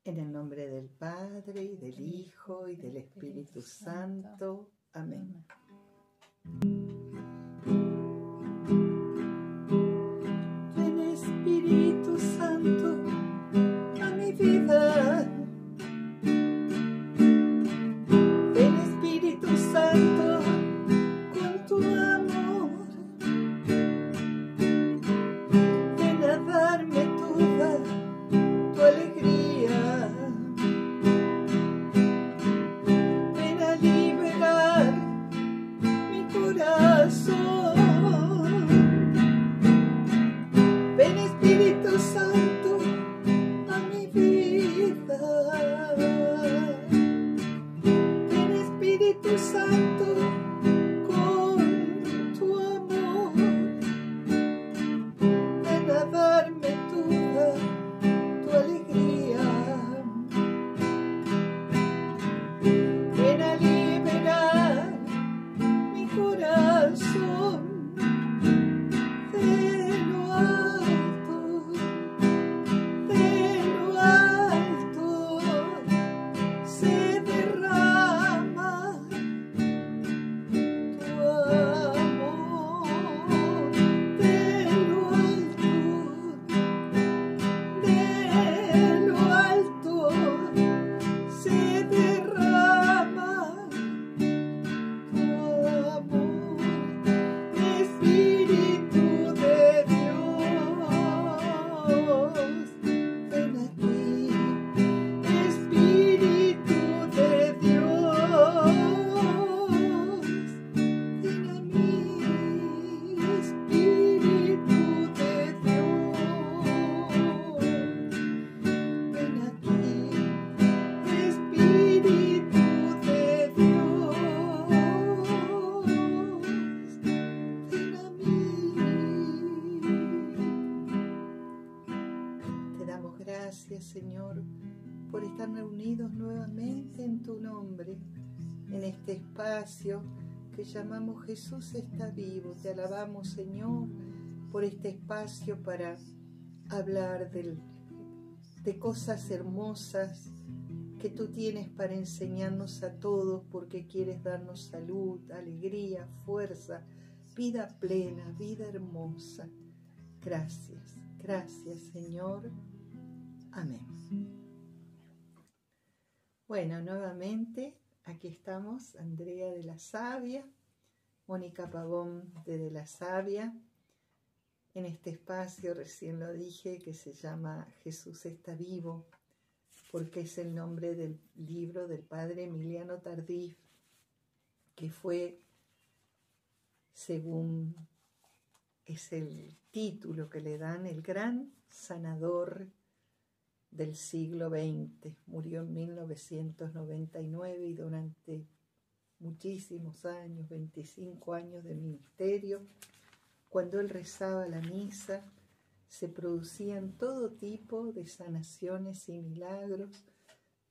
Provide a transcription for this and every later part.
En el nombre del Padre, y del Hijo, y del Espíritu Santo. Amén. Ven Espíritu Santo a mi vida. Ven Espíritu Santo con tu amor. Ven a darme toda tu alegría. Ven a liberar mi corazón. Ven Espíritu Santo a mi vida. Ven Espíritu Santo con tu amor. Ven a darme toda tu alegría. Ven a liberar mi corazón. De lo alto se derrama tu amor. De lo alto se derrama tu amor. Espíritu de Dios, ven aquí. Espíritu de Dios, ven a mí. Espíritu de Dios, ven aquí. Espíritu de Dios, ven a mí. Te damos gracias, Señor, por estar reunidos nuevamente en tu nombre, en este espacio que llamamos Jesús está vivo. Te alabamos, Señor, por este espacio para hablar de cosas hermosas que tú tienes para enseñarnos a todos, porque quieres darnos salud, alegría, fuerza, vida plena, vida hermosa. Gracias, gracias, Señor. Amén. Bueno, nuevamente aquí estamos, Andrea de la Sabia, Mónica Pavón de la Sabia, en este espacio, recién lo dije, que se llama Jesús está vivo, porque es el nombre del libro del padre Emiliano Tardif, que fue, según es el título que le dan, el gran sanador del siglo XX. Murió en 1999 y durante muchísimos años, 25 años de ministerio, cuando él rezaba la misa, se producían todo tipo de sanaciones y milagros,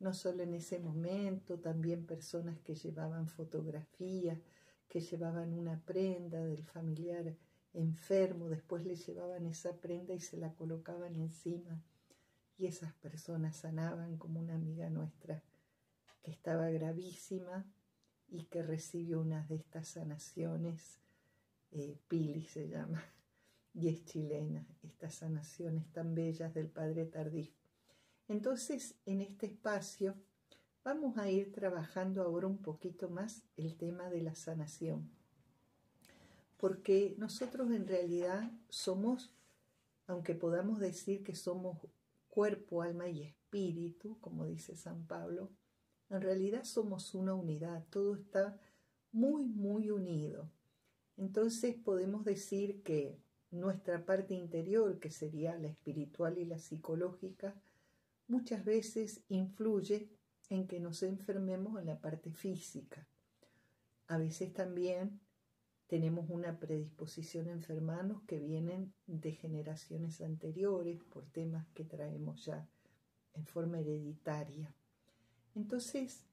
no solo en ese momento, también personas que llevaban fotografías, que llevaban una prenda del familiar enfermo, después le llevaban esa prenda y se la colocaban encima, y esas personas sanaban, como una amiga nuestra que estaba gravísima y que recibió una de estas sanaciones, Pili se llama, y es chilena, estas sanaciones tan bellas del padre Tardif. Entonces, en este espacio vamos a ir trabajando ahora un poquito más el tema de la sanación, porque nosotros en realidad somos, aunque podamos decir que somos cuerpo, alma y espíritu, como dice San Pablo, en realidad somos una unidad, todo está muy, muy unido. Entonces podemos decir que nuestra parte interior, que sería la espiritual y la psicológica, muchas veces influye en que nos enfermemos en la parte física. A veces también tenemos una predisposición a enfermarnos que vienen de generaciones anteriores por temas que traemos ya en forma hereditaria. Entonces,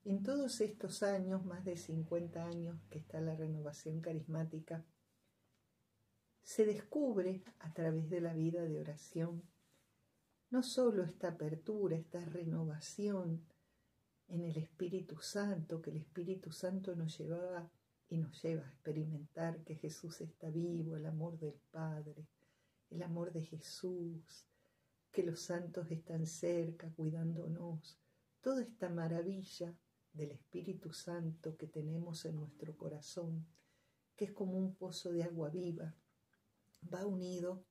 en todos estos años, más de 50 años que está la renovación carismática, se descubre a través de la vida de oración no solo esta apertura, esta renovación en el Espíritu Santo, que el Espíritu Santo nos llevaba y nos lleva a experimentar que Jesús está vivo, el amor del Padre, el amor de Jesús, que los santos están cerca cuidándonos, toda esta maravilla del Espíritu Santo que tenemos en nuestro corazón, que es como un pozo de agua viva, va unido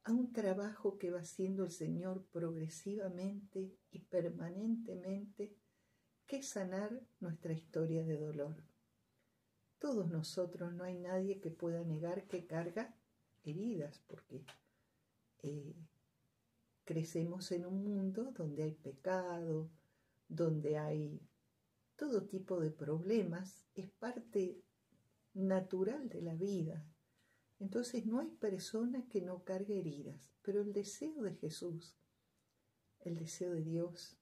a un trabajo que va haciendo el Señor progresivamente y permanentemente, que es sanar nuestra historia de dolor. Todos nosotros, no hay nadie que pueda negar que carga heridas, porque crecemos en un mundo donde hay pecado, donde hay todo tipo de problemas, es parte natural de la vida. Entonces no hay persona que no cargue heridas, pero el deseo de Jesús, el deseo de Dios,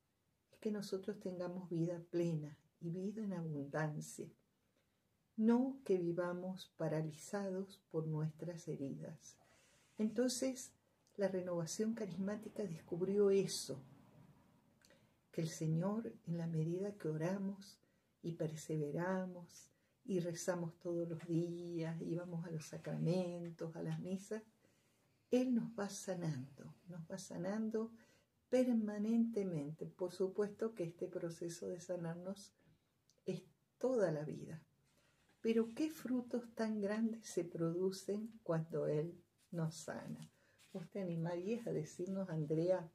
es que nosotros tengamos vida plena y vida en abundancia, no que vivamos paralizados por nuestras heridas. Entonces la renovación carismática descubrió eso, que el Señor, en la medida que oramos y perseveramos y rezamos todos los días y vamos a los sacramentos, a las misas, Él nos va sanando permanentemente. Por supuesto que este proceso de sanarnos es toda la vida. Pero qué frutos tan grandes se producen cuando Él nos sana. ¿Vos te animarías a decirnos, Andrea,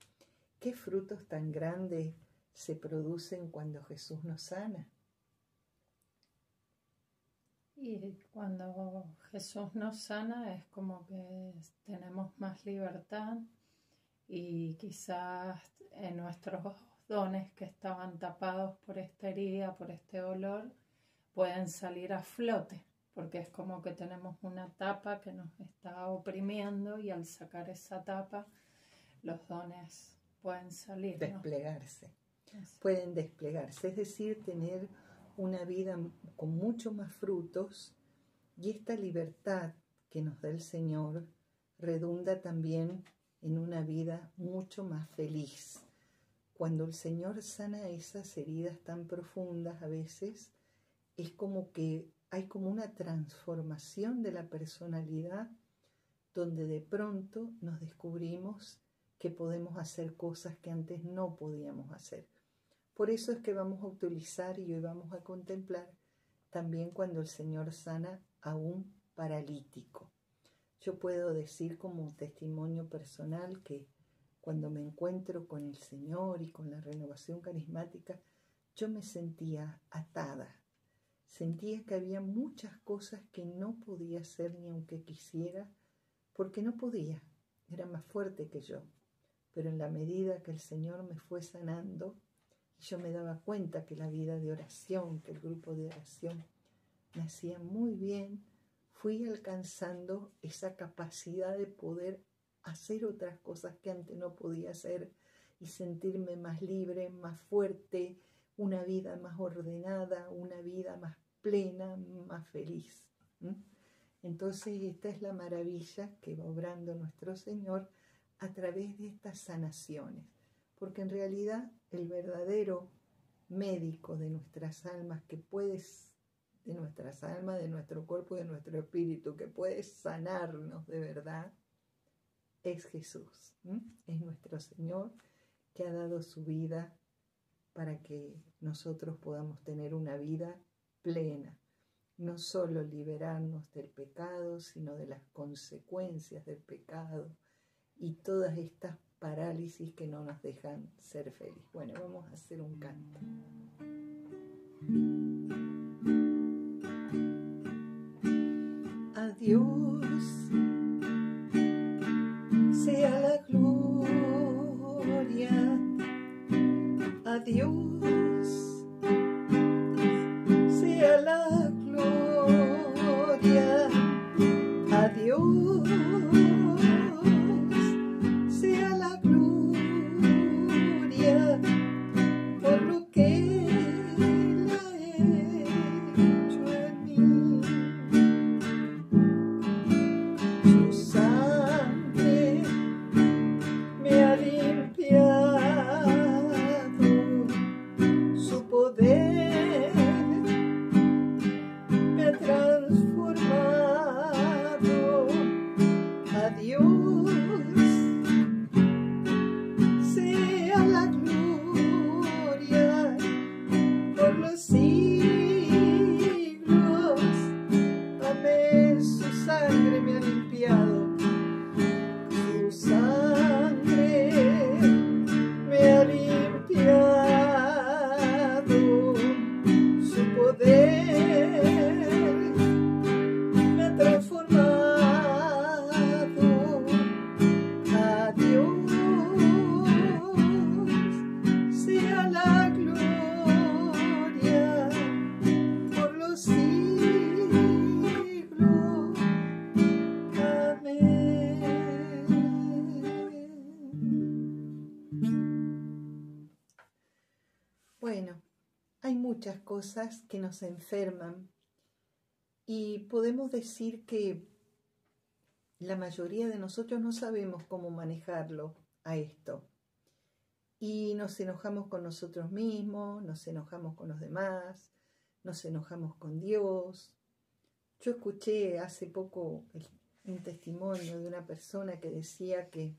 qué frutos tan grandes se producen cuando Jesús nos sana? Y cuando Jesús nos sana es como que tenemos más libertad y quizás en nuestros dones que estaban tapados por esta herida, por este dolor, pueden salir a flote, porque es como que tenemos una tapa que nos está oprimiendo y al sacar esa tapa los dones pueden salir, ¿no? Desplegarse. Pueden desplegarse, es decir, tener una vida con mucho más frutos, y esta libertad que nos da el Señor redunda también en una vida mucho más feliz. Cuando el Señor sana esas heridas tan profundas, a veces es como que hay como una transformación de la personalidad, donde de pronto nos descubrimos que podemos hacer cosas que antes no podíamos hacer. Por eso es que vamos a utilizar y hoy vamos a contemplar también cuando el Señor sana a un paralítico. Yo puedo decir como testimonio personal que cuando me encuentro con el Señor y con la renovación carismática, yo me sentía atada. Sentía que había muchas cosas que no podía hacer ni aunque quisiera, porque no podía, era más fuerte que yo. Pero en la medida que el Señor me fue sanando, y yo me daba cuenta que la vida de oración, que el grupo de oración me hacía muy bien, fui alcanzando esa capacidad de poder hacer otras cosas que antes no podía hacer y sentirme más libre, más fuerte, una vida más ordenada, una vida más plena, más feliz. Entonces esta es la maravilla que va obrando nuestro Señor a través de estas sanaciones, porque en realidad el verdadero médico de nuestras almas, de nuestras almas, de nuestro cuerpo y de nuestro espíritu, que puede sanarnos de verdad, es Jesús. Es nuestro Señor, que ha dado su vida para que nosotros podamos tener una vida plena, no solo liberarnos del pecado, sino de las consecuencias del pecado y todas estas parálisis que no nos dejan ser felices. Bueno, vamos a hacer un canto. A Dios sea la gloria, a Dios sea la gloria, a Dios sea la gloria por lo que Él ha hecho en mí. Su sangre me ha liberado muchas cosas que nos enferman y podemos decir que la mayoría de nosotros no sabemos cómo manejarlo a esto. Y nos enojamos con nosotros mismos, nos enojamos con los demás, nos enojamos con Dios. Yo escuché hace poco un testimonio de una persona que decía que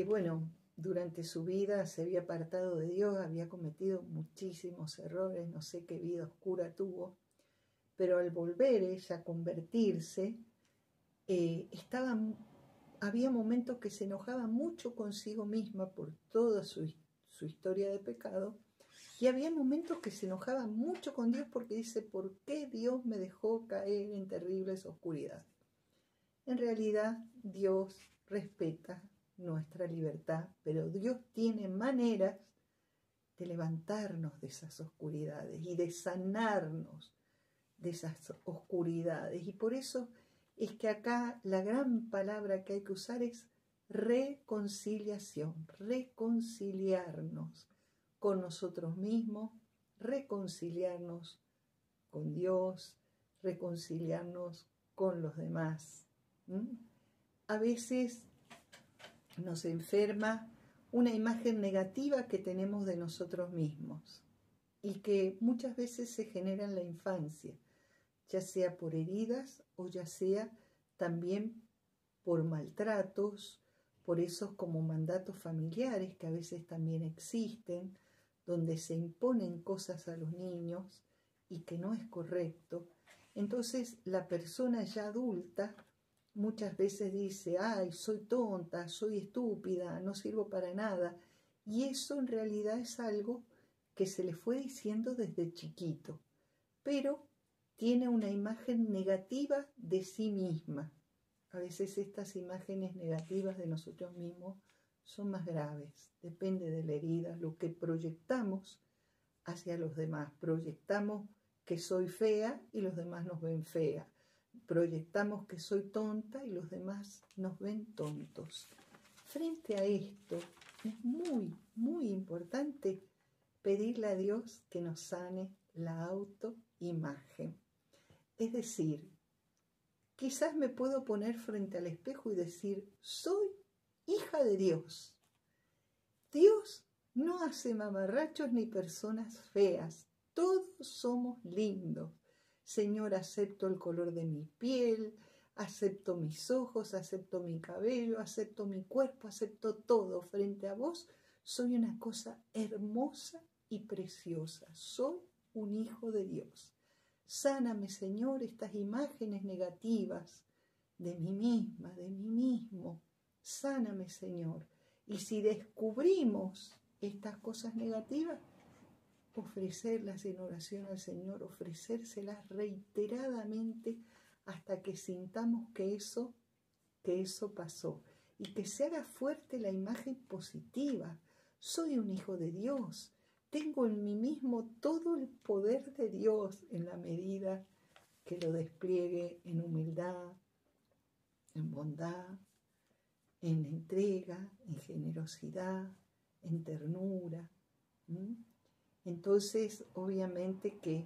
bueno, durante su vida se había apartado de Dios, había cometido muchísimos errores, no sé qué vida oscura tuvo, pero al volver ella a convertirse, había momentos que se enojaba mucho consigo misma por toda su historia de pecado, y había momentos que se enojaba mucho con Dios porque dice, ¿por qué Dios me dejó caer en terribles oscuridades? En realidad, Dios respeta nuestra libertad, pero Dios tiene maneras de levantarnos de esas oscuridades y de sanarnos de esas oscuridades. Y por eso es que acá la gran palabra que hay que usar es reconciliación, reconciliarnos con nosotros mismos, reconciliarnos con Dios, reconciliarnos con los demás. A veces nos enferma una imagen negativa que tenemos de nosotros mismos y que muchas veces se genera en la infancia, ya sea por heridas o ya sea también por maltratos, por esos como mandatos familiares que a veces también existen, donde se imponen cosas a los niños y que no es correcto. Entonces la persona ya adulta muchas veces dice, ay, soy tonta, soy estúpida, no sirvo para nada. Y eso en realidad es algo que se le fue diciendo desde chiquito, pero tiene una imagen negativa de sí misma. A veces estas imágenes negativas de nosotros mismos son más graves, depende de la herida, lo que proyectamos hacia los demás. Proyectamos que soy fea y los demás nos ven fea. Proyectamos que soy tonta y los demás nos ven tontos. Frente a esto, es muy, muy importante pedirle a Dios que nos sane la autoimagen. Es decir, quizás me puedo poner frente al espejo y decir, soy hija de Dios. Dios no hace mamarrachos ni personas feas. Todos somos lindos. Señor, acepto el color de mi piel, acepto mis ojos, acepto mi cabello, acepto mi cuerpo, acepto todo. Frente a vos, soy una cosa hermosa y preciosa. Soy un hijo de Dios. Sáname, Señor, estas imágenes negativas de mí misma, de mí mismo. Sáname, Señor. Y si descubrimos estas cosas negativas, ofrecerlas en oración al Señor, ofrecérselas reiteradamente hasta que sintamos que eso pasó y que se haga fuerte la imagen positiva. Soy un hijo de Dios, tengo en mí mismo todo el poder de Dios en la medida que lo despliegue en humildad, en bondad, en entrega, en generosidad, en ternura. Entonces, obviamente que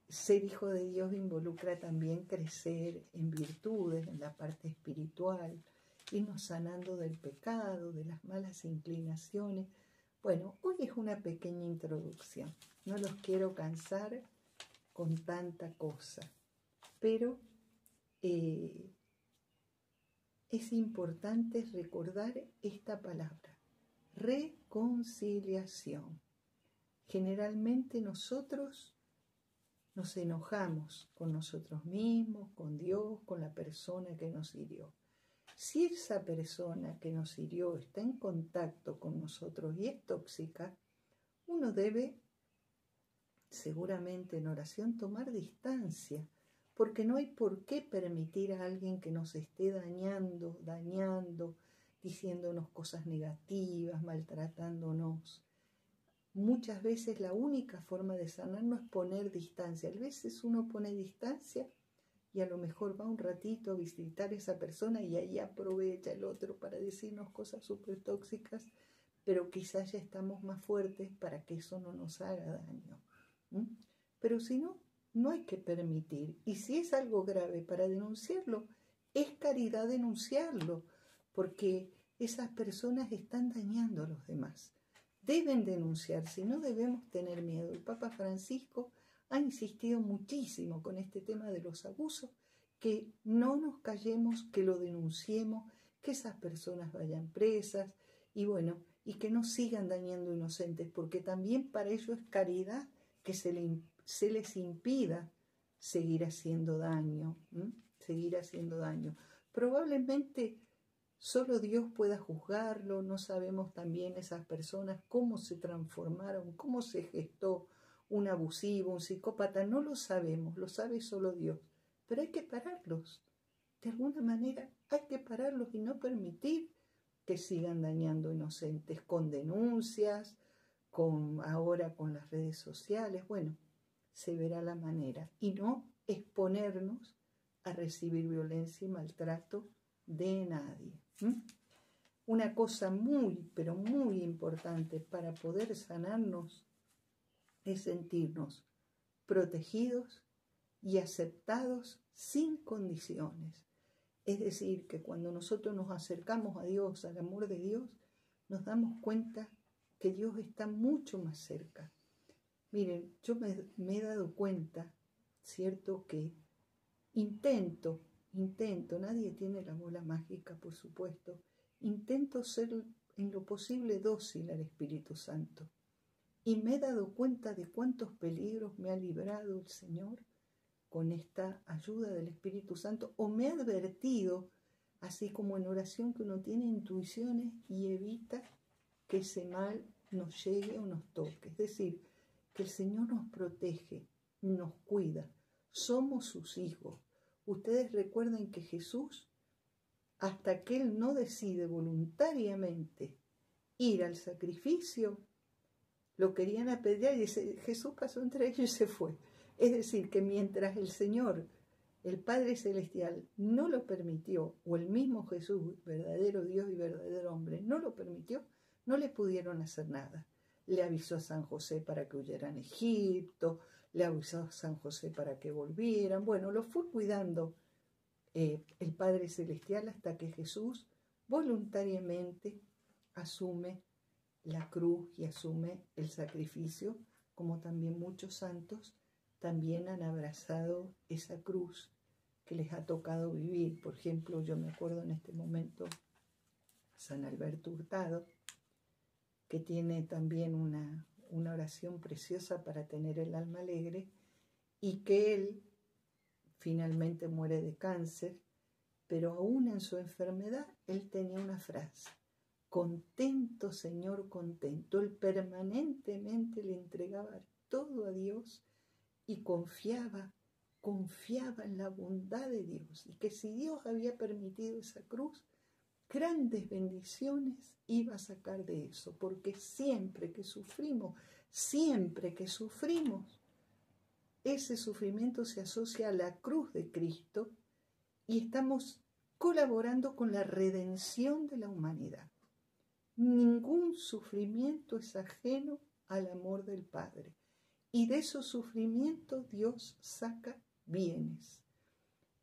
ser hijo de Dios involucra también crecer en virtudes, en la parte espiritual, irnos sanando del pecado, de las malas inclinaciones. Bueno, hoy es una pequeña introducción. No los quiero cansar con tanta cosa, pero es importante recordar esta palabra, reconciliación. Generalmente nosotros nos enojamos con nosotros mismos, con Dios, con la persona que nos hirió. Si esa persona que nos hirió está en contacto con nosotros y es tóxica, uno debe, seguramente en oración, tomar distancia, porque no hay por qué permitir a alguien que nos esté dañando, diciéndonos cosas negativas, maltratándonos. Muchas veces la única forma de sanarnos es poner distancia. A veces uno pone distancia y a lo mejor va un ratito a visitar a esa persona y ahí aprovecha el otro para decirnos cosas súper tóxicas, pero quizás ya estamos más fuertes para que eso no nos haga daño. Pero si no, no hay que permitir. Y si es algo grave para denunciarlo, es caridad denunciarlo, porque esas personas están dañando a los demás. Deben denunciarse, no debemos tener miedo. El Papa Francisco ha insistido muchísimo con este tema de los abusos, que no nos callemos, que lo denunciemos, que esas personas vayan presas y bueno, y que no sigan dañando inocentes, porque también para ellos es caridad que se les impida seguir haciendo daño, seguir haciendo daño. Probablemente solo Dios pueda juzgarlo, no sabemos también esas personas cómo se transformaron, cómo se gestó un abusivo, un psicópata, no lo sabemos, lo sabe solo Dios. Pero hay que pararlos, de alguna manera hay que pararlos y no permitir que sigan dañando inocentes con denuncias, ahora con las redes sociales, bueno, se verá la manera y no exponernos a recibir violencia y maltrato de nadie. Una cosa muy, pero muy importante para poder sanarnos es sentirnos protegidos y aceptados sin condiciones. Es decir, que cuando nosotros nos acercamos a Dios, al amor de Dios, nos damos cuenta que Dios está mucho más cerca. Miren, yo me he dado cuenta, ¿cierto? Que intento, nadie tiene la bola mágica, por supuesto, intento ser en lo posible dócil al Espíritu Santo. Y me he dado cuenta de cuántos peligros me ha librado el Señor con esta ayuda del Espíritu Santo, o me ha advertido, así como en oración que uno tiene intuiciones y evita que ese mal nos llegue o nos toque. Es decir, que el Señor nos protege, nos cuida, somos sus hijos. Ustedes recuerden que Jesús, hasta que Él no decide voluntariamente ir al sacrificio, lo querían apedrear y Jesús pasó entre ellos y se fue. Es decir, que mientras el Señor, el Padre Celestial, no lo permitió, o el mismo Jesús, verdadero Dios y verdadero hombre, no lo permitió, no le pudieron hacer nada. Le avisó a San José para que huyeran a Egipto, le avisó a San José para que volvieran. Bueno, lo fue cuidando el Padre Celestial hasta que Jesús voluntariamente asume la cruz y asume el sacrificio, como también muchos santos también han abrazado esa cruz que les ha tocado vivir. Por ejemplo, yo me acuerdo en este momento San Alberto Hurtado, que tiene también una oración preciosa para tener el alma alegre, y que él finalmente muere de cáncer, pero aún en su enfermedad él tenía una frase: contento, Señor, contento. Él permanentemente le entregaba todo a Dios y confiaba en la bondad de Dios, y que si Dios había permitido esa cruz, grandes bendiciones iba a sacar de eso, porque siempre que sufrimos, ese sufrimiento se asocia a la cruz de Cristo y estamos colaborando con la redención de la humanidad. Ningún sufrimiento es ajeno al amor del Padre. Y de esos sufrimientos Dios saca bienes.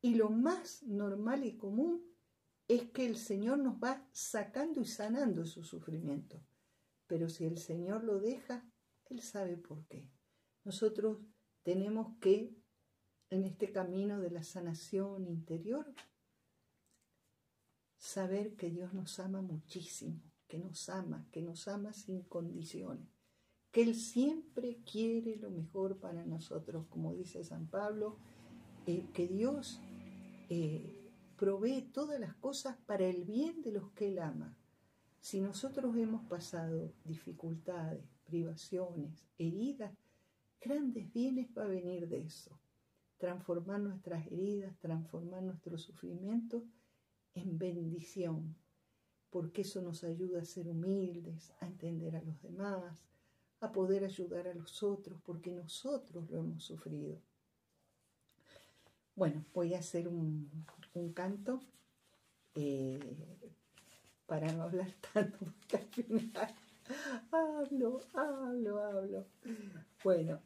Y lo más normal y común es que el Señor nos va sacando y sanando esos sufrimientos. Pero si el Señor lo deja, Él sabe por qué. Nosotros tenemos que, en este camino de la sanación interior, saber que Dios nos ama muchísimo, que nos ama sin condiciones, que Él siempre quiere lo mejor para nosotros, como dice San Pablo, que Dios provee todas las cosas para el bien de los que Él ama. Si nosotros hemos pasado dificultades, privaciones, heridas, grandes bienes va a venir de eso. Transformar nuestras heridas, transformar nuestros sufrimientos en bendición, porque eso nos ayuda a ser humildes, a entender a los demás, a poder ayudar a los otros, porque nosotros lo hemos sufrido. Bueno, voy a hacer un canto para no hablar tanto, porque al final hablo. Bueno,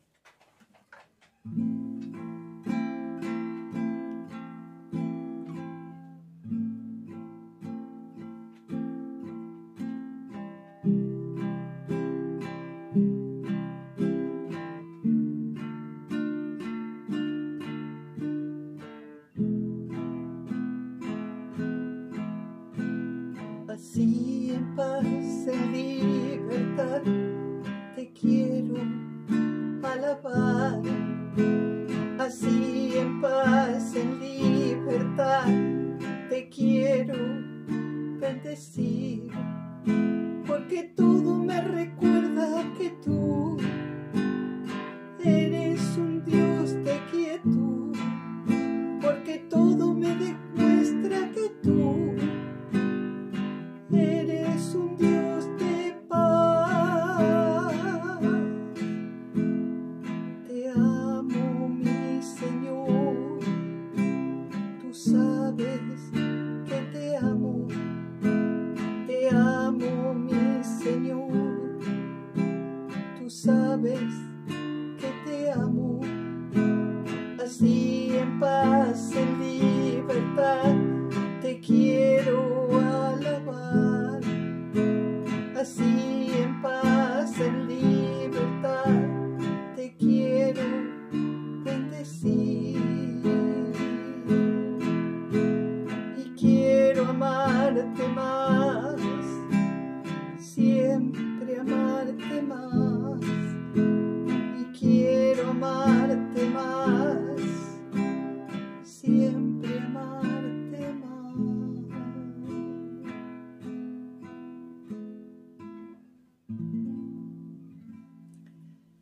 Así en paz, en libertad, te quiero alabar. Así en paz, en libertad, te quiero bendecir, porque todo me recuerda que tú eres un Dios de quietud, porque todo me demuestra que tú eres un Dios de paz. Te amo, mi Señor, tú sabes que te amo. Te amo, mi Señor, tú sabes que te amo. Así en paz, en libertad, te quiero alabar. Así en paz, en libertad, te quiero bendecir. Y quiero amarte más, siempre amarte más. Y quiero amarte más, siempre amarte más.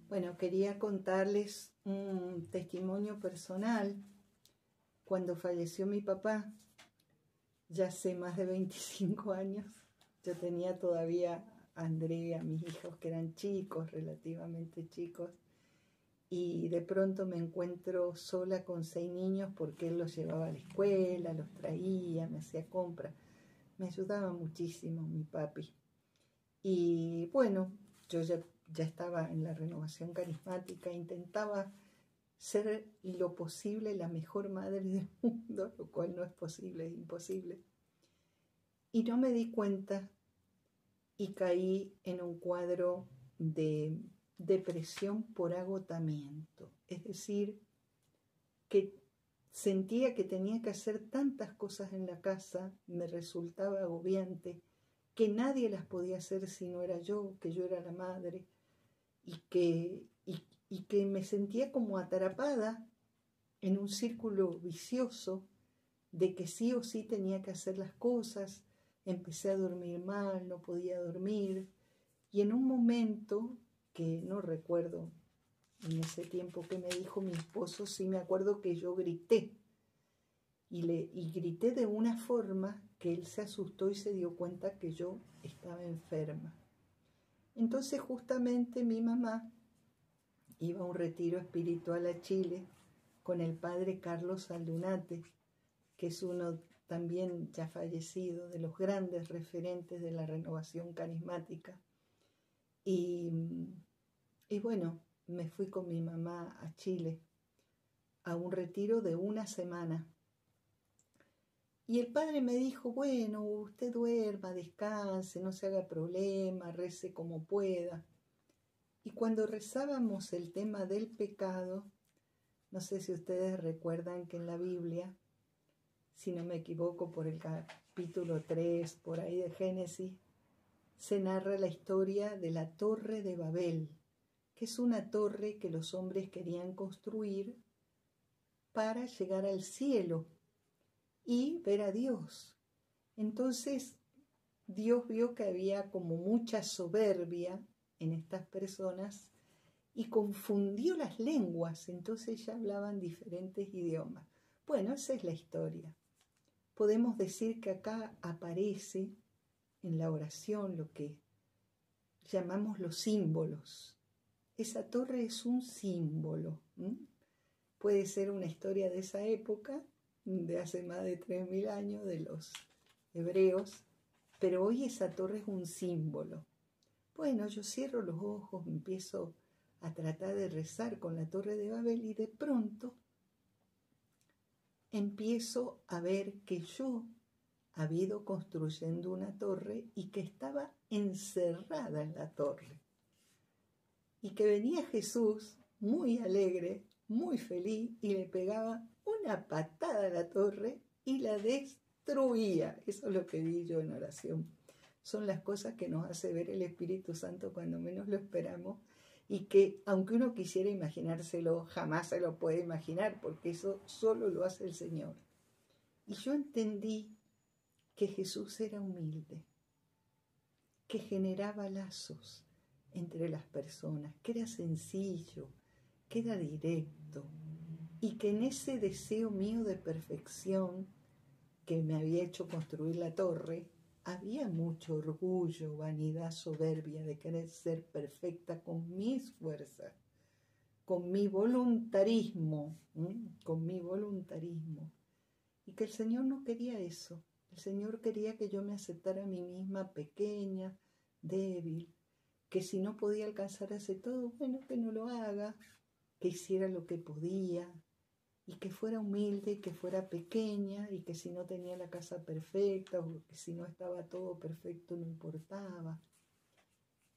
Bueno, quería contarles un testimonio personal. Cuando falleció mi papá, ya hace más de 25 años, yo tenía todavía a Andrea, mis hijos que eran chicos, relativamente chicos, y de pronto me encuentro sola con 6 niños porque él los llevaba a la escuela, los traía, me hacía compras, me ayudaba muchísimo mi papi. Y bueno, yo ya estaba en la renovación carismática, intentaba ser lo posible la mejor madre del mundo, lo cual no es posible, es imposible. Y no me di cuenta y caí en un cuadro de depresión por agotamiento. Es decir, que sentía que tenía que hacer tantas cosas en la casa, me resultaba agobiante, que nadie las podía hacer si no era yo, que yo era la madre, y que me sentía como atrapada en un círculo vicioso de que sí o sí tenía que hacer las cosas. Empecé a dormir mal, no podía dormir, y en un momento que no recuerdo en ese tiempo que me dijo mi esposo, sí me acuerdo que yo grité, y grité de una forma que él se asustó y se dio cuenta que yo estaba enferma. Entonces justamente mi mamá iba a un retiro espiritual a Chile con el padre Carlos Aldunate, que es uno también ya fallecido, de los grandes referentes de la renovación carismática. Y bueno, me fui con mi mamá a Chile a un retiro de 1 semana. Y el padre me dijo, bueno, usted duerma, descanse, no se haga problema, rece como pueda. Y cuando rezábamos el tema del pecado, no sé si ustedes recuerdan que en la Biblia, si no me equivoco, por el capítulo 3, por ahí de Génesis, se narra la historia de la Torre de Babel, que es una torre que los hombres querían construir para llegar al cielo y ver a Dios. Entonces Dios vio que había como mucha soberbia en estas personas y confundió las lenguas, entonces ya hablaban diferentes idiomas. Bueno, esa es la historia. Podemos decir que acá aparece en la oración lo que llamamos los símbolos. Esa torre es un símbolo. Puede ser una historia de esa época, de hace más de 3000 años, de los hebreos, pero hoy esa torre es un símbolo. Bueno, yo cierro los ojos, empiezo a tratar de rezar con la Torre de Babel y de pronto empiezo a ver que yo había ido construyendo una torre y que estaba encerrada en la torre. Y que venía Jesús muy alegre, muy feliz, y le pegaba una patada a la torre y la destruía. Eso es lo que vi yo en oración. Son las cosas que nos hace ver el Espíritu Santo cuando menos lo esperamos, y que aunque uno quisiera imaginárselo, jamás se lo puede imaginar, porque eso solo lo hace el Señor. Y yo entendí que Jesús era humilde, que generaba lazos entre las personas, que era sencillo, que era directo, y que en ese deseo mío de perfección que me había hecho construir la torre, había mucho orgullo, vanidad, soberbia de querer ser perfecta con mis fuerzas, con mi voluntarismo, y que el Señor no quería eso. El Señor quería que yo me aceptara a mí misma pequeña, débil, que si no podía alcanzar a hacer todo, bueno, que no lo haga, que hiciera lo que podía, y que fuera humilde, y que fuera pequeña, y que si no tenía la casa perfecta, o que si no estaba todo perfecto, no importaba.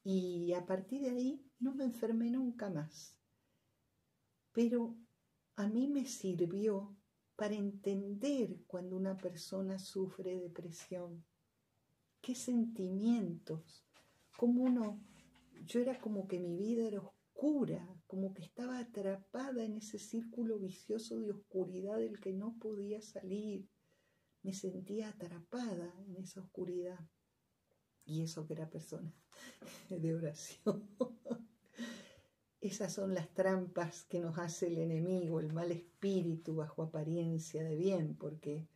Y a partir de ahí no me enfermé nunca más. Pero a mí me sirvió para entender cuando una persona sufre depresión, qué sentimientos, yo era como que mi vida era oscura, como que estaba atrapada en ese círculo vicioso de oscuridad del que no podía salir. Me sentía atrapada en esa oscuridad. Y eso que era persona de oración. Esas son las trampas que nos hace el enemigo, el mal espíritu bajo apariencia de bien, porque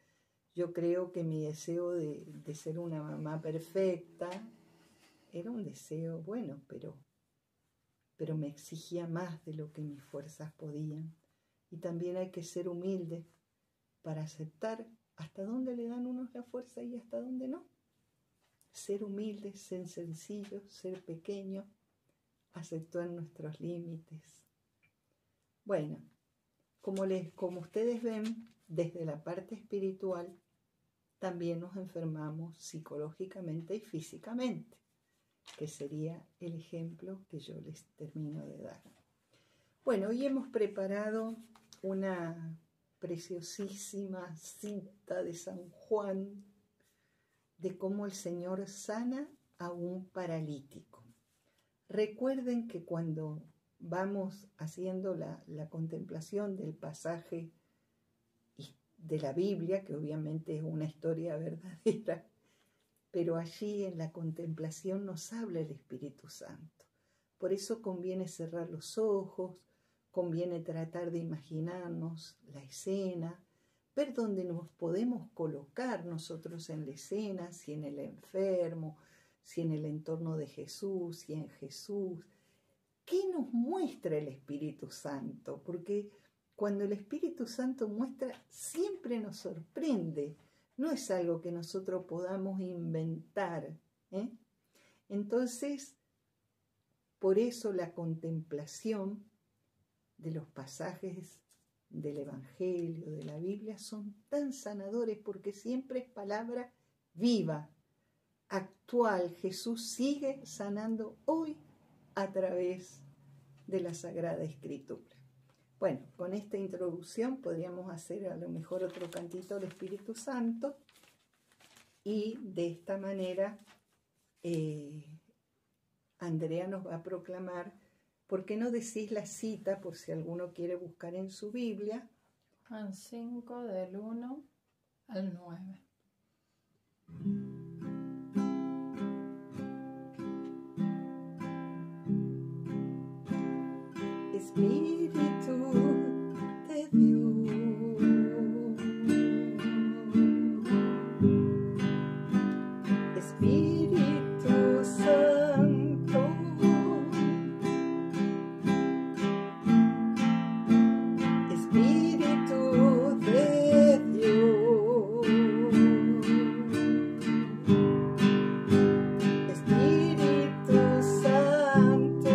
yo creo que mi deseo de ser una mamá perfecta era un deseo bueno, pero me exigía más de lo que mis fuerzas podían. Y también hay que ser humilde para aceptar hasta dónde le dan unos la fuerza y hasta dónde no. Ser humilde, ser sencillo, ser pequeño, aceptar nuestros límites. Bueno, como ustedes ven, desde la parte espiritual también nos enfermamos psicológicamente y físicamente, que sería el ejemplo que yo les termino de dar. Bueno, hoy hemos preparado una preciosísima cita de San Juan de cómo el Señor sana a un paralítico. Recuerden que cuando vamos haciendo la contemplación del pasaje de la Biblia, que obviamente es una historia verdadera, pero allí en la contemplación nos habla el Espíritu Santo. Por eso conviene cerrar los ojos, conviene tratar de imaginarnos la escena, ver dónde nos podemos colocar nosotros en la escena, si en el enfermo, si en el entorno de Jesús, si en Jesús. ¿Qué nos muestra el Espíritu Santo? Porque cuando el Espíritu Santo muestra, siempre nos sorprende. No es algo que nosotros podamos inventar, ¿eh? Entonces, por eso la contemplación de los pasajes del Evangelio, de la Biblia, son tan sanadores, porque siempre es palabra viva, actual. Jesús sigue sanando hoy a través de la Sagrada Escritura. Bueno, con esta introducción podríamos hacer a lo mejor otro cantito al Espíritu Santo, y de esta manera Andrea nos va a proclamar. ¿Por qué no decís la cita por si alguno quiere buscar en su Biblia? Juan 5 del 1 al 9. Espíritu de Dios, Espíritu Santo, Espíritu de Dios, Espíritu Santo.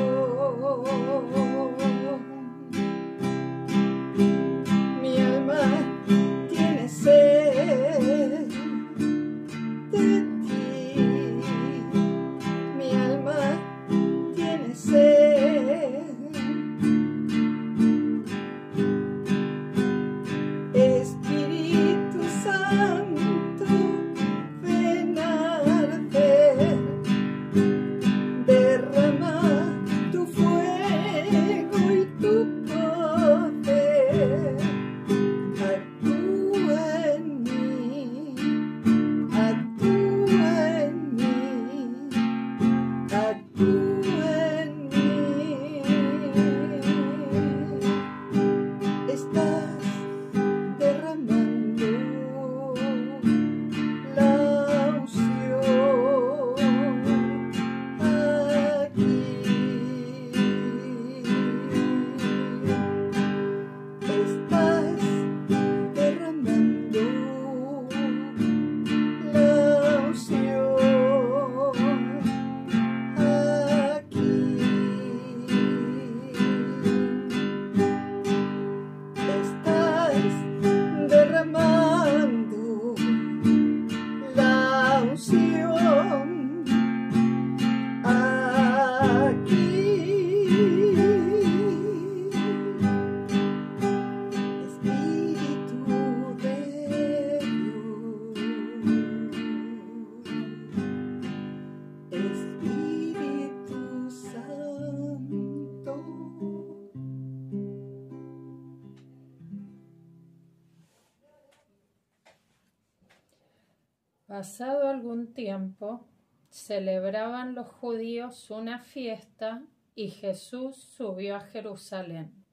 Pasado algún tiempo, celebraban los judíos una fiesta y Jesús subió a Jerusalén.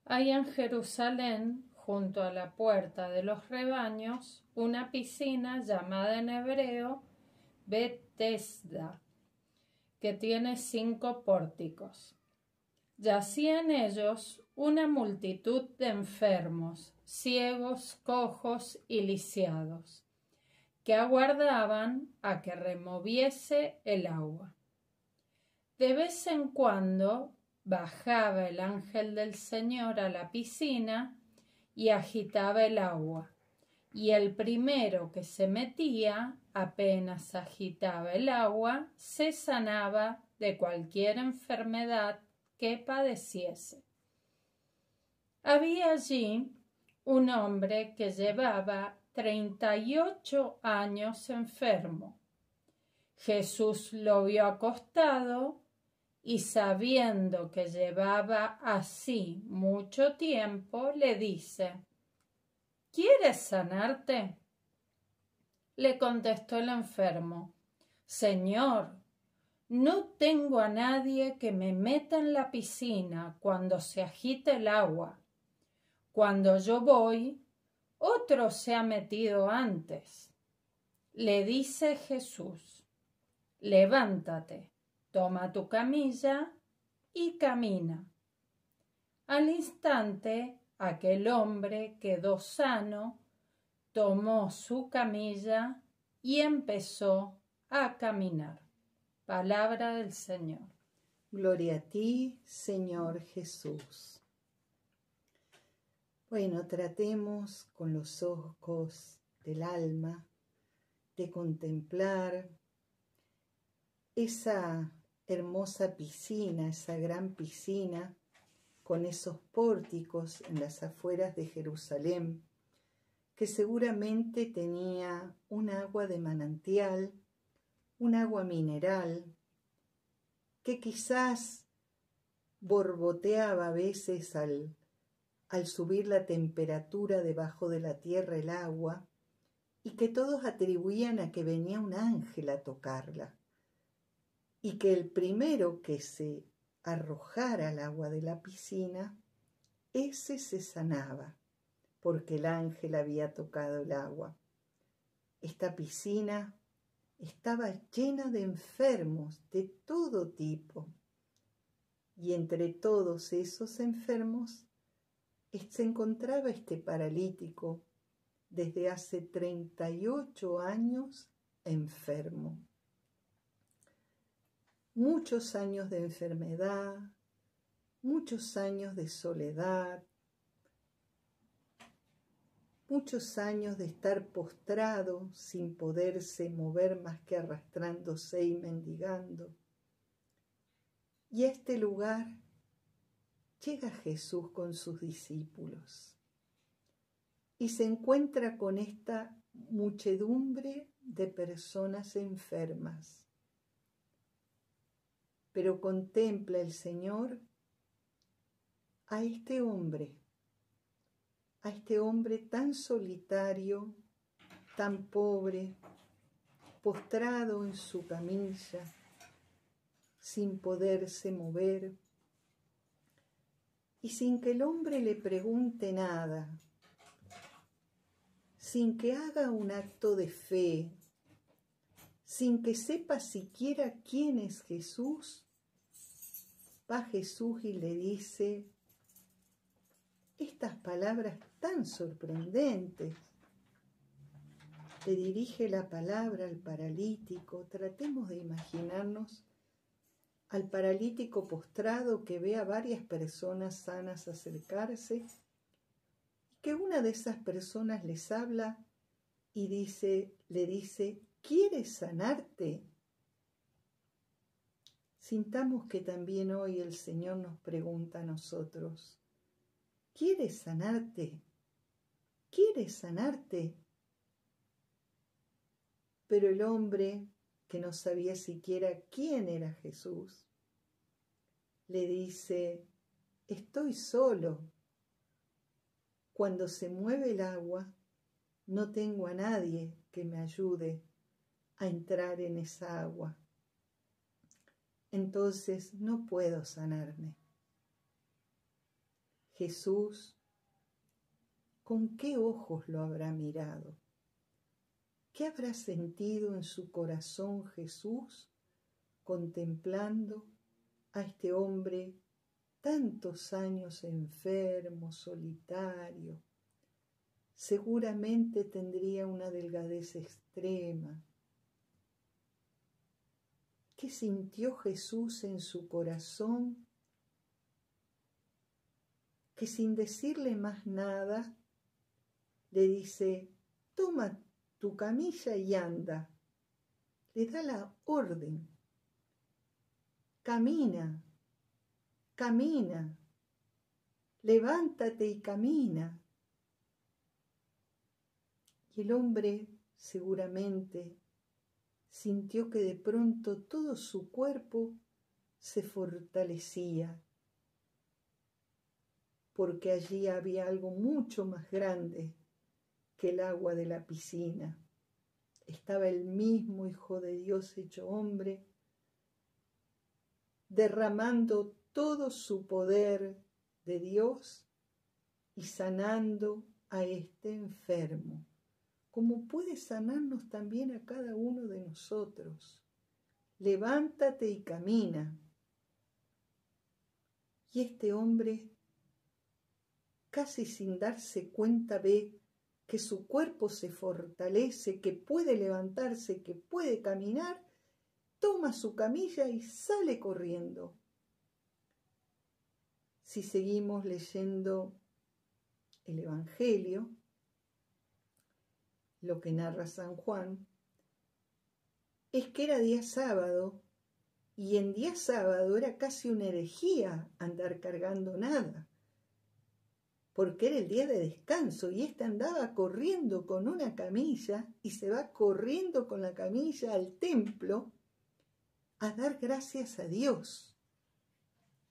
Hay en Jerusalén, junto a la puerta de los rebaños, una piscina llamada en hebreo Betesda, que tiene 5 pórticos. Yacía en ellos una multitud de enfermos, ciegos, cojos y lisiados, que aguardaban a que removiese el agua. De vez en cuando bajaba el ángel del Señor a la piscina y agitaba el agua, y el primero que se metía, apenas agitaba el agua, se sanaba de cualquier enfermedad que padeciese. Había allí un hombre que llevaba 38 años enfermo. Jesús lo vio acostado y, sabiendo que llevaba así mucho tiempo, le dice: ¿Quieres sanarte? Le contestó el enfermo: Señor, no tengo a nadie que me meta en la piscina cuando se agita el agua. Cuando yo voy, otro se ha metido antes. Le dice Jesús: levántate, toma tu camilla y camina. Al instante, aquel hombre quedó sano, tomó su camilla y empezó a caminar. Palabra del Señor. Gloria a ti, Señor Jesús. Bueno, tratemos con los ojos del alma de contemplar esa hermosa piscina, esa gran piscina con esos pórticos en las afueras de Jerusalén, que seguramente tenía un agua de manantial, un agua mineral, que quizás borboteaba a veces al subir la temperatura debajo de la tierra el agua, y que todos atribuían a que venía un ángel a tocarla, y que el primero que se arrojara al agua de la piscina, ese se sanaba, porque el ángel había tocado el agua. Esta piscina estaba llena de enfermos de todo tipo, y entre todos esos enfermos se encontraba este paralítico desde hace 38 años enfermo. Muchos años de enfermedad, muchos años de soledad, muchos años de estar postrado sin poderse mover más que arrastrándose y mendigando. Y a este lugar llega Jesús con sus discípulos y se encuentra con esta muchedumbre de personas enfermas. Pero contempla el Señor a este hombre tan solitario, tan pobre, postrado en su camilla, sin poderse mover, y sin que el hombre le pregunte nada, sin que haga un acto de fe, sin que sepa siquiera quién es Jesús, va Jesús y le dice estas palabras tan sorprendentes. Le dirige la palabra al paralítico. Tratemos de imaginarnos al paralítico postrado que ve a varias personas sanas acercarse y que una de esas personas les habla y le dice: ¿quieres sanarte? Sintamos que también hoy el Señor nos pregunta a nosotros: ¿quieres sanarte? ¿Quieres sanarte? Pero el hombre, que no sabía siquiera quién era Jesús, le dice: estoy solo. Cuando se mueve el agua, no tengo a nadie que me ayude a entrar en esa agua. Entonces no puedo sanarme. Jesús, ¿con qué ojos lo habrá mirado? ¿Qué habrá sentido en su corazón Jesús contemplando a este hombre tantos años enfermo, solitario? Seguramente tendría una delgadez extrema. ¿Qué sintió Jesús en su corazón? Que sin decirle más nada, le dice, toma tu camilla y anda. Le da la orden. Camina, camina, levántate y camina. Y el hombre seguramente sintió que de pronto todo su cuerpo se fortalecía, porque allí había algo mucho más grande que el agua de la piscina. Estaba el mismo Hijo de Dios hecho hombre, derramando todo su poder de Dios y sanando a este enfermo, como puede sanarnos también a cada uno de nosotros. Levántate y camina. Y este hombre, casi sin darse cuenta, ve que su cuerpo se fortalece, que puede levantarse, que puede caminar, toma su camilla y sale corriendo. Si seguimos leyendo el Evangelio, lo que narra San Juan, es que era día sábado, y en día sábado era casi una herejía andar cargando nada, porque era el día de descanso, y éste andaba corriendo con una camilla, y se va corriendo con la camilla al templo a dar gracias a Dios.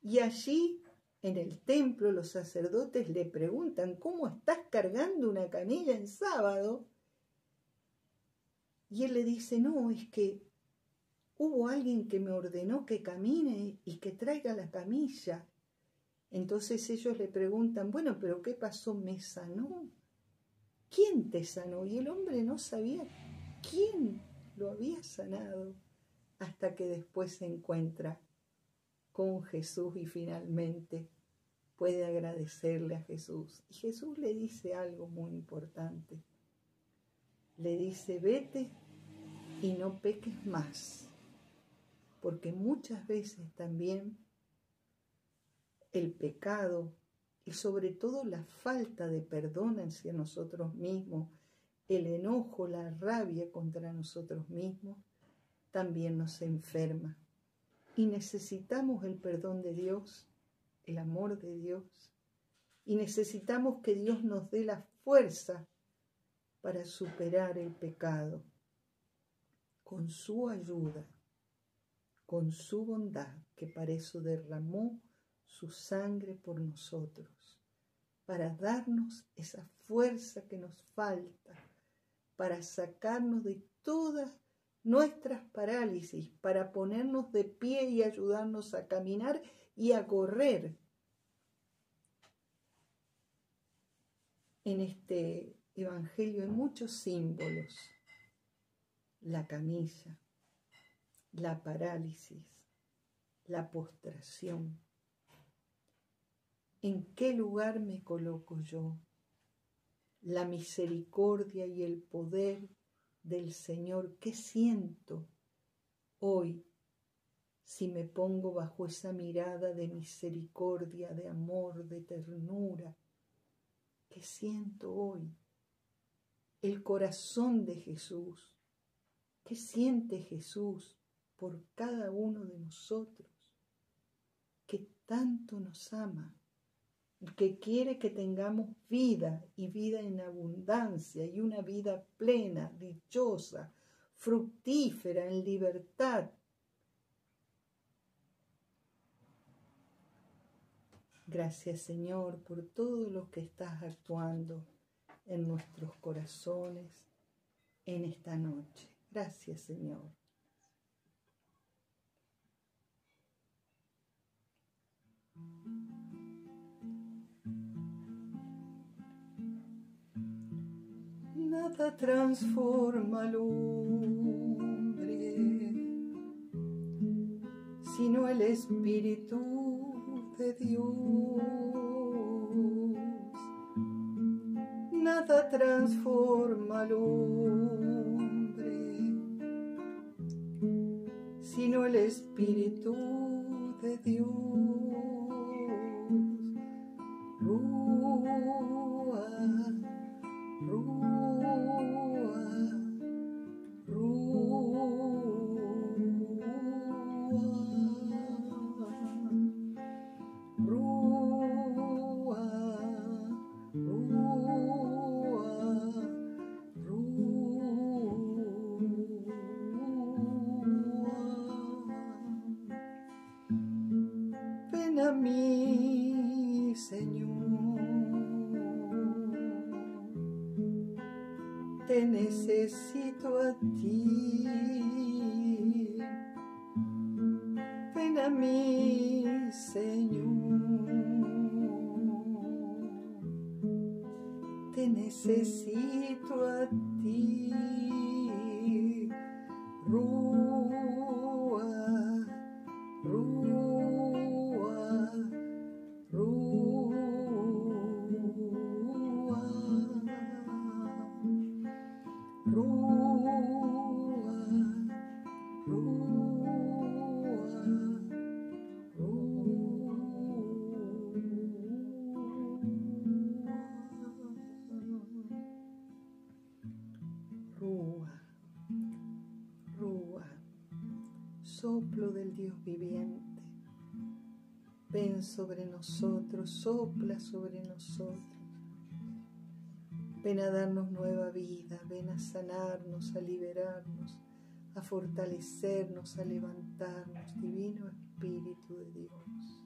Y allí, en el templo, los sacerdotes le preguntan, ¿cómo estás cargando una camilla en sábado? Y él le dice, no, es que hubo alguien que me ordenó que camine y que traiga la camilla. Entonces ellos le preguntan, bueno, pero ¿qué pasó? ¿Me sanó? ¿Quién te sanó? Y el hombre no sabía quién lo había sanado, hasta que después se encuentra con Jesús y finalmente puede agradecerle a Jesús. Y Jesús le dice algo muy importante. Le dice, vete y no peques más, porque muchas veces también el pecado y sobre todo la falta de perdón hacia nosotros mismos, el enojo, la rabia contra nosotros mismos, también nos enferma. Y necesitamos el perdón de Dios, el amor de Dios, y necesitamos que Dios nos dé la fuerza para superar el pecado, con su ayuda, con su bondad, que para eso derramó su sangre por nosotros, para darnos esa fuerza que nos falta, para sacarnos de todas nuestras parálisis, para ponernos de pie y ayudarnos a caminar y a correr. En este Evangelio hay muchos símbolos: la camilla, la parálisis, la postración. ¿En qué lugar me coloco yo? La misericordia y el poder del Señor, ¿qué siento hoy si me pongo bajo esa mirada de misericordia, de amor, de ternura? ¿Qué siento hoy? El corazón de Jesús. ¿Qué siente Jesús por cada uno de nosotros? Que tanto nos ama, que quiere que tengamos vida y vida en abundancia y una vida plena, dichosa, fructífera, en libertad. Gracias, Señor, por todo lo que estás actuando en nuestros corazones en esta noche. Gracias, Señor. Nada transforma al hombre, sino el Espíritu de Dios. Nada transforma al hombre, sino el Espíritu de Dios. Rúa, rúa, ven a mí, Señor, te necesito a ti. Ven a mí, Señor, te necesito a ti. Rúa, rúa, rúa, rúa, rúa, rúa, soplo del Dios viviente, ven sobre nosotros, sopla sobre nosotros. Ven a darnos nueva vida, ven a sanarnos, a liberarnos, a fortalecernos, a levantarnos, Divino Espíritu de Dios.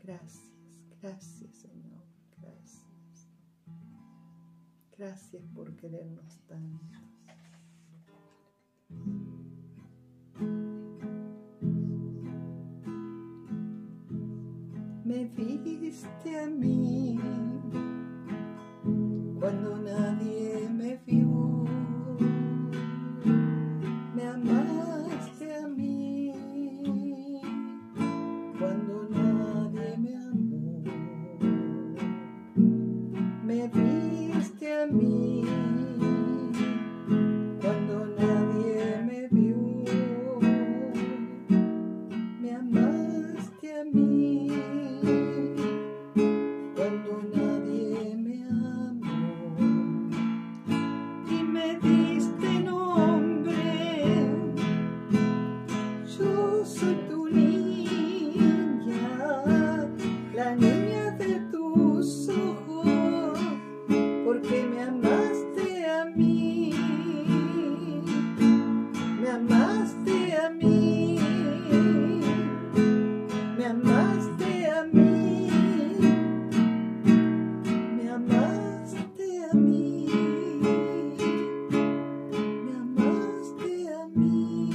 Gracias, gracias, Señor, gracias. Gracias por querernos tanto. Me viste a mí cuando nadie me vio, me amaste a mí cuando nadie me amó, me viste a mí cuando nadie me vio, me amaste a mí cuando nadie me amó, y me diste nombre. Yo soy tu niña, la niña de tus ojos, porque me amaste a mí, me amaste a mí, me amaste a mí, me amaste a mí, me amaste a mí.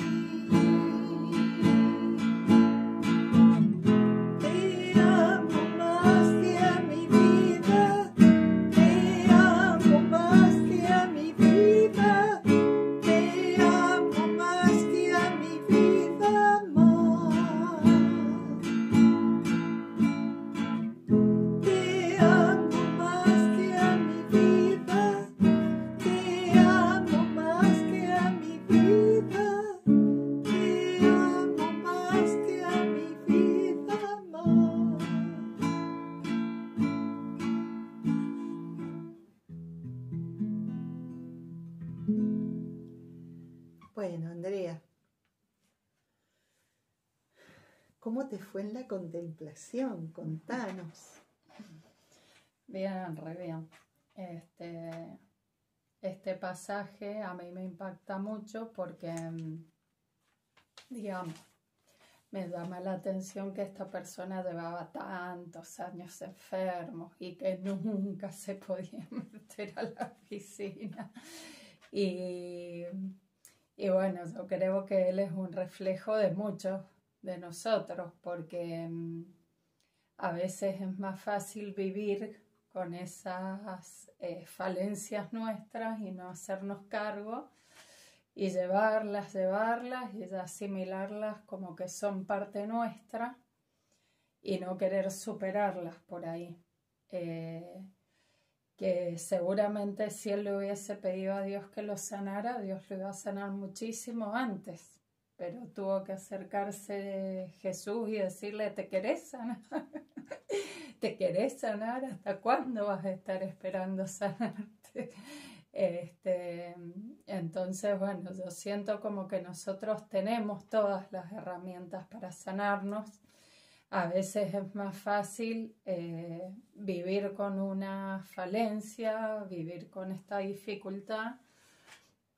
Te amo más que a mi vida, te amo más que a mi vida, te amo más que a mi vida más. Te amo más que a mi vida, te amo más que a mi vida, te amo más que a mi vida más. Bueno, Andrea, ¿cómo te fue en la contemplación? Contanos. Bien, re bien. Este pasaje a mí me impacta mucho porque, digamos, me llama la atención que esta persona llevaba tantos años enfermo y que nunca se podía meter a la piscina. Y bueno, yo creo que él es un reflejo de muchos de nosotros, porque a veces es más fácil vivir con esas falencias nuestras y no hacernos cargo y llevarlas y asimilarlas como que son parte nuestra y no querer superarlas por ahí. Que seguramente si él le hubiese pedido a Dios que lo sanara, Dios lo iba a sanar muchísimo antes, pero tuvo que acercarse Jesús y decirle: ¿te querés sanar? ¿Te querés sanar? ¿Hasta cuándo vas a estar esperando sanarte? Entonces, bueno, yo siento como que nosotros tenemos todas las herramientas para sanarnos. A veces es más fácil vivir con una falencia, vivir con esta dificultad,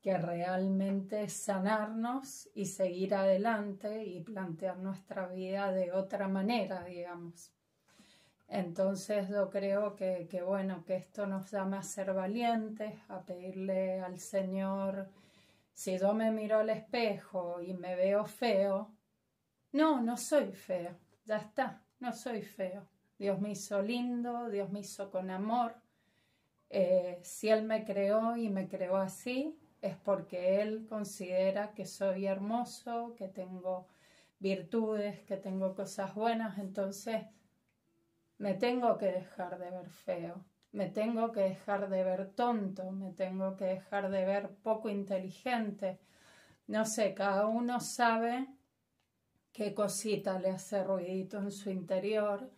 que realmente sanarnos y seguir adelante y plantear nuestra vida de otra manera, digamos. Entonces yo creo que bueno, que esto nos llama a ser valientes, a pedirle al Señor: si yo me miro al espejo y me veo feo, no soy feo, ya está, no soy feo. Dios me hizo lindo, Dios me hizo con amor. Si Él me creó y me creó así, es porque Él considera que soy hermoso, que tengo virtudes, que tengo cosas buenas. Entonces me tengo que dejar de ver feo, me tengo que dejar de ver tonto, me tengo que dejar de ver poco inteligente. No sé, cada uno sabe qué cosita le hace ruidito en su interior,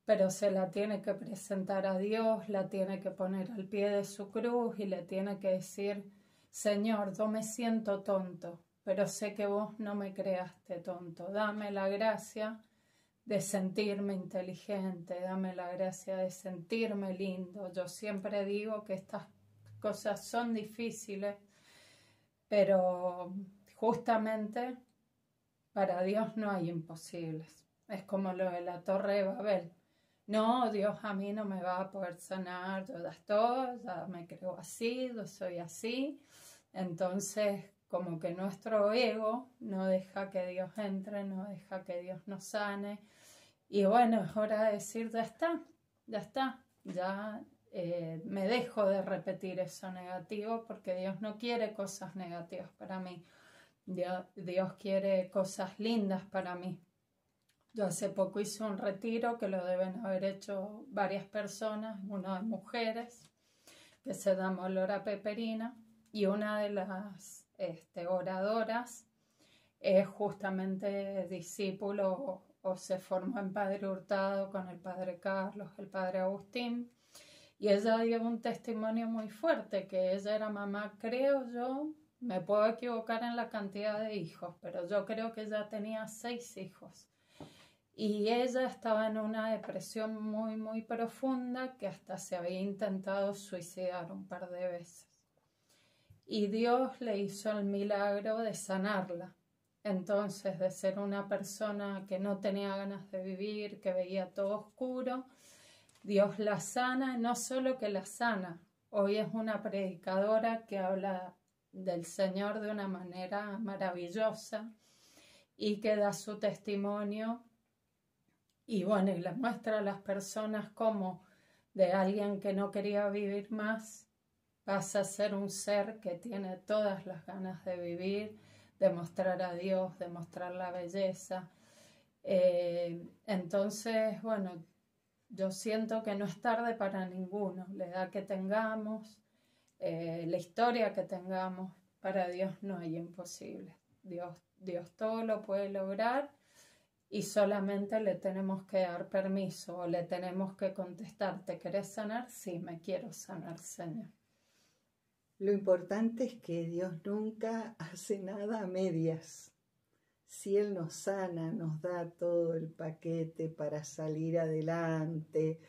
pero se la tiene que presentar a Dios, la tiene que poner al pie de su cruz y le tiene que decir: Señor, yo me siento tonto, pero sé que vos no me creaste tonto. Dame la gracia de sentirme inteligente, dame la gracia de sentirme lindo. Yo siempre digo que estas cosas son difíciles, pero justamente para Dios no hay imposibles. Es como lo de la Torre de Babel. No, Dios a mí no me va a poder sanar, yo ya estoy, ya me creo así, yo soy así. Entonces, como que nuestro ego no deja que Dios entre, no deja que Dios nos sane. Y bueno, es hora de decir: ya está, ya me dejo de repetir eso negativo, porque Dios no quiere cosas negativas para mí. Dios quiere cosas lindas para mí. Yo hace poco hice un retiro que lo deben haber hecho varias personas, uno de mujeres, que se llama Olor a Peperina, y una de las oradoras es justamente discípulo o se formó en Padre Hurtado con el Padre Carlos, el Padre Agustín, y ella dio un testimonio muy fuerte, que ella era mamá, creo yo, me puedo equivocar en la cantidad de hijos, pero yo creo que ella tenía 6 hijos. Y ella estaba en una depresión muy, muy profunda, que hasta se había intentado suicidar un par de veces. Y Dios le hizo el milagro de sanarla. Entonces, de ser una persona que no tenía ganas de vivir, que veía todo oscuro, Dios la sana. No solo que la sana, hoy es una predicadora que habla del Señor de una manera maravillosa y que da su testimonio. Y bueno, y le muestra a las personas cómo de alguien que no quería vivir más pasa a ser un ser que tiene todas las ganas de vivir, de mostrar a Dios, de mostrar la belleza. Entonces, bueno, yo siento que no es tarde para ninguno. La edad que tengamos, la historia que tengamos, para Dios no hay imposible. Dios todo lo puede lograr. Y solamente le tenemos que dar permiso o le tenemos que contestar: ¿te querés sanar? Sí, me quiero sanar, Señor. Lo importante es que Dios nunca hace nada a medias. Si Él nos sana, nos da todo el paquete para salir adelante,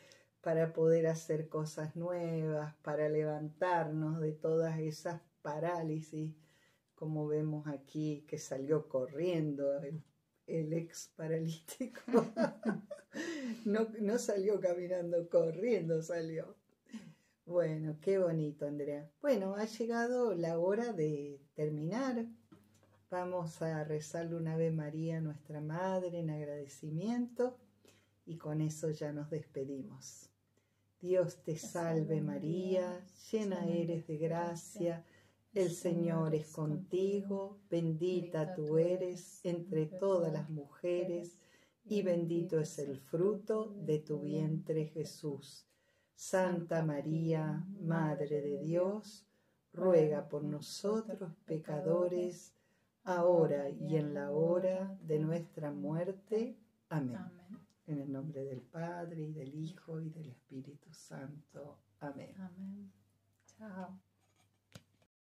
para poder hacer cosas nuevas, para levantarnos de todas esas parálisis, como vemos aquí, que salió corriendo el ex paralítico. No salió caminando, corriendo salió. Bueno, qué bonito, Andrea. Bueno, ha llegado la hora de terminar. Vamos a rezarle una Ave María a nuestra Madre en agradecimiento y con eso ya nos despedimos. Dios te salve María, llena eres de gracia, el Señor es contigo, bendita tú eres entre todas las mujeres y bendito es el fruto de tu vientre Jesús. Santa María, Madre de Dios, ruega por nosotros pecadores, ahora y en la hora de nuestra muerte.